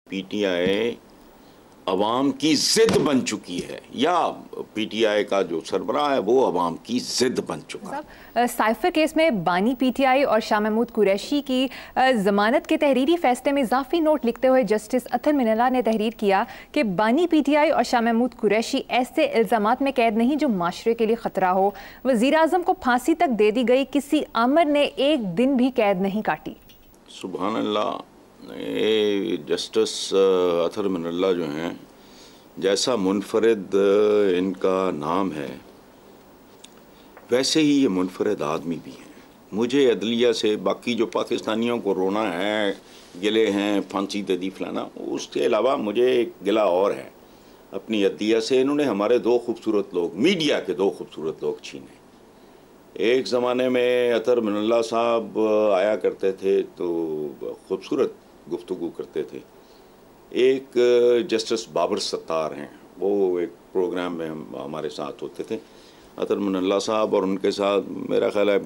PTI अवाम की जिद बन चुकी है, या पीटीआई का जो सरबराह है वो अवाम की जिद बन चुका है। साइफर केस में बानी पीटीआई और शाह महमूद कुरैशी की जमानत के तहरीरी फैसले में इजाफी नोट लिखते हुए जस्टिस अतर मिनल्ला ने तहरीर किया कि बानी पीटीआई और शाह महमूद कुरैशी ऐसे इल्ज़ामात में कैद नहीं जो माशरे के लिए ख़तरा हो। वज़ीर आज़म को फांसी तक दे दी गई, किसी आमर ने एक दिन भी कैद नहीं काटी। सुभान अल्लाह। जस्टिस अतर मिनल्ला जो हैं, जैसा मुनफरद इनका नाम है वैसे ही ये मुनफरद आदमी भी हैं। मुझे अदलिया से बाकी जो पाकिस्तानियों को रोना है, गिले हैं, फांसी दे दी फलाना, उसके अलावा मुझे एक गिला और है अपनी अदलिया से। इन्होंने हमारे दो खूबसूरत लोग, मीडिया के दो खूबसूरत लोग छीने। एक ज़माने में अतर मिनल्ला साहब आया करते थे तो खूबसूरत गुफ्तगू करते थे। एक जस्टिस बाबर सत्तार हैं, वो एक प्रोग्राम में हमारे साथ होते थे। अतर मिनल्ला साहब और उनके साथ मेरा ख्याल है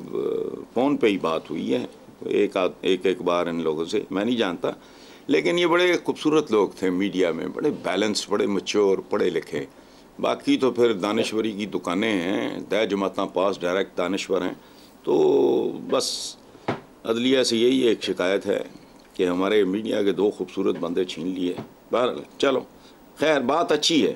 फ़ोन पे ही बात हुई है एक बार इन लोगों से, मैं नहीं जानता। लेकिन ये बड़े खूबसूरत लोग थे, मीडिया में बड़े बैलेंस, बड़े मैच्योर, पढ़े लिखे। बाकी तो फिर दानश्वरी की दुकानें हैं, दै जमाता पास डायरेक्ट दानश्वर हैं। तो बस अदलिया से यही एक शिकायत है कि हमारे मीडिया के दो खूबसूरत बंदे छीन लिए। बहरहाल चलो, खैर बात अच्छी है।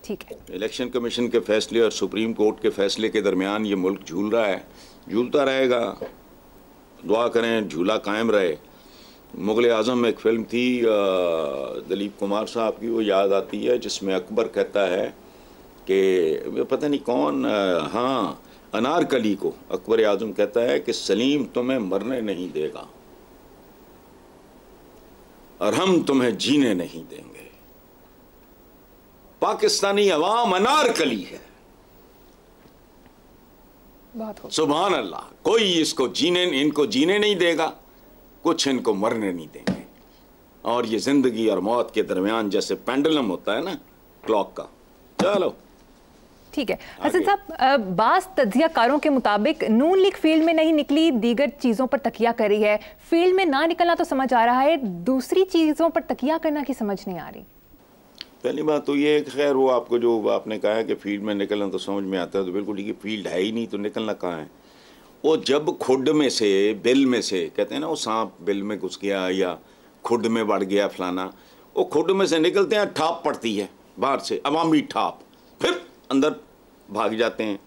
ठीक है। इलेक्शन कमीशन के फैसले और सुप्रीम कोर्ट के फैसले के दरमियान ये मुल्क झूल रहा है, झूलता रहेगा। दुआ करें झूला कायम रहे। मुग़ल आज़म एक फ़िल्म थी दिलीप कुमार साहब की, वो याद आती है, जिसमें अकबर कहता है कि पता नहीं कौन, हाँ, अनारकली को अकबर आज़म कहता है कि सलीम तुम्हें मरने नहीं देगा और हम तुम्हें जीने नहीं देंगे। पाकिस्तानी अवाम अनारकली है। सुभान अल्लाह। कोई इनको जीने नहीं देगा, कुछ इनको मरने नहीं देंगे। और ये जिंदगी और मौत के दरमियान जैसे पेंडुलम होता है ना क्लॉक का। चलो ठीक है। हसन साहब, बास तज्जियाकारों के मुताबिक नून लीग फील्ड में नहीं निकली, दीगर चीज़ों पर तकिया कर रही है। फील्ड में ना निकलना तो समझ आ रहा है, दूसरी चीज़ों पर तकिया करना की समझ नहीं आ रही। पहली बात तो ये है कि खैर वो आपको जो आपने कहा है कि फील्ड में निकलना तो समझ में आता है, तो बिल्कुल ठीक है। फील्ड है ही नहीं तो निकलना कहाँ है। वो जब खुड में से, बिल में से, कहते हैं ना वो सांप बिल में घुस गया या खुड में बढ़ गया फलाना, वो खुड में से निकलते हैं, ठाप पड़ती है बाहर से, अवामी ठाप, फिर अंदर भाग जाते हैं।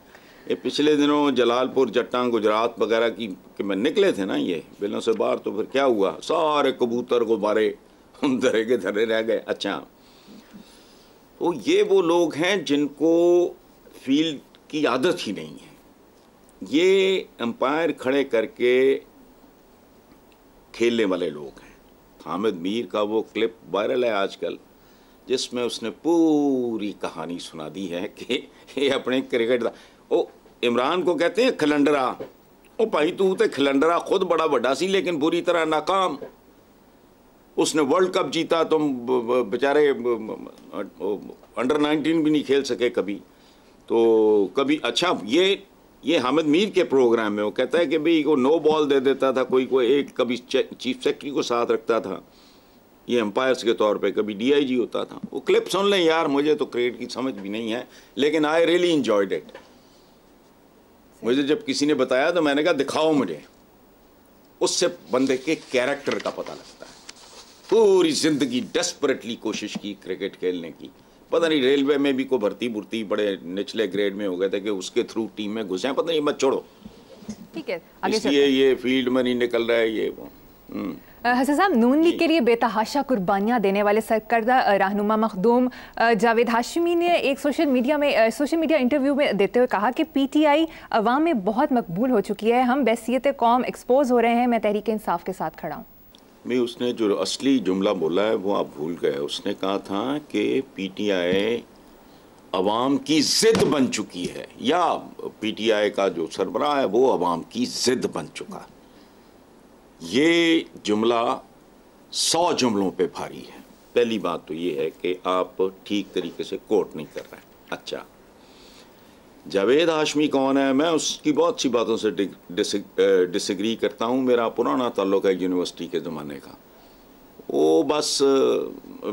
ये पिछले दिनों जलालपुर, जट्टां, गुजरात वगैरह की में निकले थे ना ये बिलों से बाहर, तो फिर क्या हुआ, सारे कबूतर को मारे, उन धरे के धरे रह गए। अच्छा, तो ये वो लोग हैं जिनको फील्ड की आदत ही नहीं है। ये अंपायर खड़े करके खेलने वाले लोग हैं। हामिद मीर का वो क्लिप वायरल है आजकल, जिसमें उसने पूरी कहानी सुना दी है कि ये अपने क्रिकेट दा ओ इमरान को कहते हैं खलंडरा। ओ भाई तू तो खलंडरा खुद बड़ा बड़ा सी, लेकिन बुरी तरह नाकाम। उसने वर्ल्ड कप जीता, तुम बेचारे अंडर 19 भी नहीं खेल सके कभी। तो कभी अच्छा ये हामिद मीर के प्रोग्राम में वो कहता है कि भाई को नो बॉल दे देता था कोई एक, कभी चीफ सेक्रेटरी को साथ रखता था ये एम्पायर्स के तौर पे, कभी डीआईजी होता था। वो क्लिप सुन लें यार, मुझे तो क्रिकेट की समझ भी नहीं है, लेकिन आई रियली इंजॉयड इट। मुझे जब किसी ने बताया तो मैंने कहा दिखाओ मुझे। उससे बंदे के कैरेक्टर का पता लगता है। पूरी जिंदगी डेस्परेटली कोशिश की क्रिकेट खेलने की, पता नहीं रेलवे में भी को भर्ती बड़े निचले ग्रेड में हो गए थे कि उसके थ्रू टीम में घुसे, पता नहीं, मत छोड़ो। ठीक है, इसलिए ये फील्ड में नहीं निकल रहा है ये वो। हसन साहब, नून लीग के लिए बेतहाशा कुर्बानियां देने वाले सरकर्दा रहनुमा मखदूम जावेद हाशमी ने एक सोशल मीडिया इंटरव्यू में देते हुए कहा कि पीटीआई अवाम में बहुत मकबूल हो चुकी है, हम बैसियत कौम एक्सपोज हो रहे हैं, मैं तहरीक इंसाफ के साथ खड़ा हूँ। मैं उसने जो असली जुमला बोला है वो आप भूल गए। उसने कहा था कि पीटीआई अवाम की जिद बन चुकी है, या पीटीआई का जो सरबराह है वो अवाम की जिद बन चुका। ये जुमला 100 जुमलों पे भारी है। पहली बात तो ये है कि आप ठीक तरीके से कोट नहीं कर रहे हैं। अच्छा, जावेद हाशमी कौन है? मैं उसकी बहुत सी बातों से डिसएग्री करता हूँ। मेरा पुराना ताल्लुक है यूनिवर्सिटी के ज़माने का। वो बस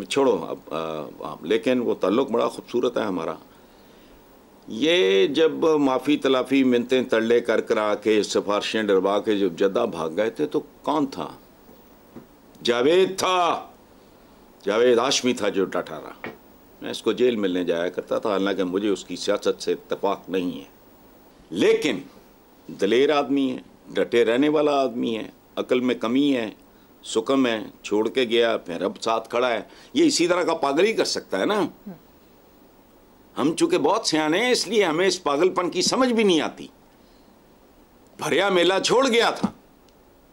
छोड़ो अब, लेकिन वो ताल्लुक़ बड़ा खूबसूरत है हमारा। ये जब माफ़ी तलाफ़ी मिन्नतें तरले कर करा के सिफारिशें डरवा के जब जद्दा भाग गए थे तो कौन था? जावेद था, जावेद हाशमी था जो डटा रहा। मैं इसको जेल मिलने जाया करता था, हालांकि मुझे उसकी सियासत से इत्तेफाक नहीं है, लेकिन दलेर आदमी है, डटे रहने वाला आदमी है, अकल में कमी है, सुकम है, छोड़ के गया फिर अब साथ खड़ा है। ये इसी तरह का पागल ही कर सकता है ना। हम चूंकि बहुत सियाने हैं इसलिए हमें इस पागलपन की समझ भी नहीं आती। भरिया मेला छोड़ गया था,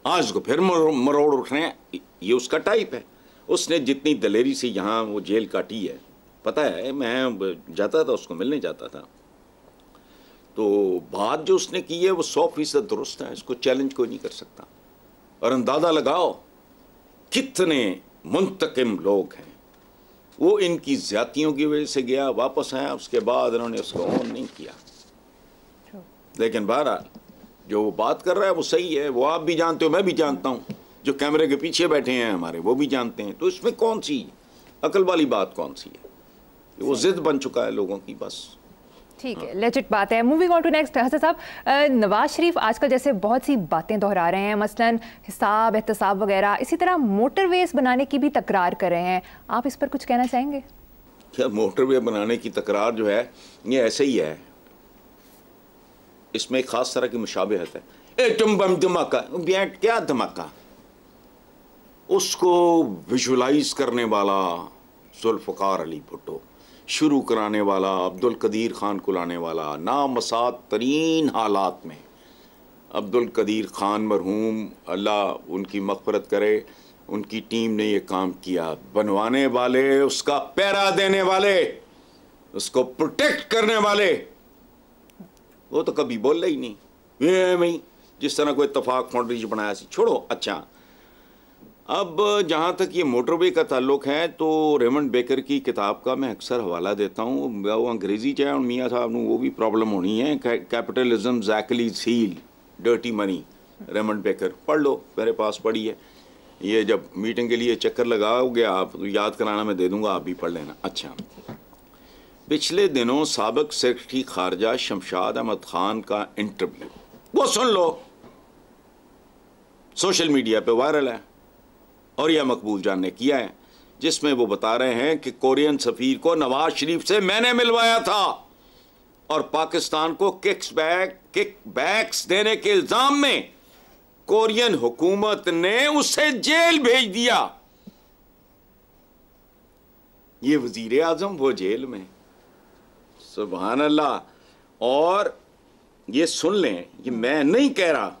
आज उसको फिर मरोड़ उठ रहे हैं। ये उसका टाइप है। उसने जितनी दलेरी से यहाँ वो जेल काटी है, पता है, मैं जाता था उसको मिलने जाता था, तो बात जो उसने की है वो 100% दुरुस्त है। इसको चैलेंज कोई नहीं कर सकता। और अंदाजा लगाओ कितने मुंतकिम लोग हैं। वो इनकी ज्यादतियों की वजह से गया, वापस आया, उसके बाद इन्होंने उसको ऑन नहीं किया। लेकिन बहरहाल जो वो बात कर रहा है वो सही है, वो आप भी जानते हो, मैं भी जानता हूँ, जो कैमरे के पीछे बैठे हैं हमारे वो भी जानते हैं। तो इसमें कौन सी अकल वाली बात कौन सी है? वो जिद बन चुका है लोगों की बस। ठीक है, लेजिट बात है। Moving on to next, Hasan साहब, नवाज शरीफ आजकल जैसे बहुत सी बातें दोहरा रहे हैं, मसलन हिसाब एहतसाब वगैरह, इसी तरह मोटरवेज बनाने की भी तकरार कर रहे हैं। आप इस पर कुछ कहना चाहेंगे? क्या मोटरवे बनाने की तकरार जो है ये ऐसे ही है, इसमें एक खास तरह की मुशाबहत है। ए तुम बम धमाका, क्या धमाका? उसको विजुलाइज करने वाला जुल्फ़कार अली भुट्टो, शुरू कराने वाला अब्दुल कदीर खान को लाने वाला, नामसात तरीन हालात में अब्दुल कदीर खान मरहूम, अल्लाह उनकी मग़फ़िरत करे, उनकी टीम ने ये काम किया। बनवाने वाले, उसका पहरा देने वाले, उसको प्रोटेक्ट करने वाले, वो तो कभी बोल ही नहीं। ये नहीं जिस तरह कोई इत्तफाक फाउंड्री बनाया सी, छोड़ो। अच्छा, अब जहाँ तक ये मोटरवे का ताल्लुक है तो रेमंड बेकर की किताब का मैं अक्सर हवाला देता हूँ। वो अंग्रेज़ी चाहे और मियाँ साहब ने वो भी प्रॉब्लम होनी है। Capitalism exactly heel dirty money, Raymond Baker पढ़ लो, मेरे पास पढ़ी है। ये जब मीटिंग के लिए चक्कर लगाओगे आप, याद कराना मैं दे दूँगा, आप भी पढ़ लेना। अच्छा, पिछले दिनों साबिक सेक्रेटरी खारजा शमशाद अहमद खान का इंटरव्यू, वो सुन लो, सोशल मीडिया पे वायरल है और यह मकबूल जान ने किया है, जिसमें वो बता रहे हैं कि कोरियन सफीर को नवाज शरीफ से मैंने मिलवाया था और पाकिस्तान को किकबैक्स देने के इल्जाम में कोरियन हुकूमत ने उसे जेल भेज दिया। ये वजीर आजम वो जेल में, सुभान अल्लाह। और ये सुन लें, ये मैं नहीं कह रहा,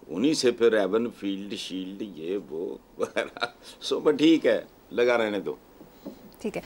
उन्हीं से फिर एवन फील्ड शील्ड ये वो वगैरह। सो ठीक है, लगा रहने दो। ठीक है।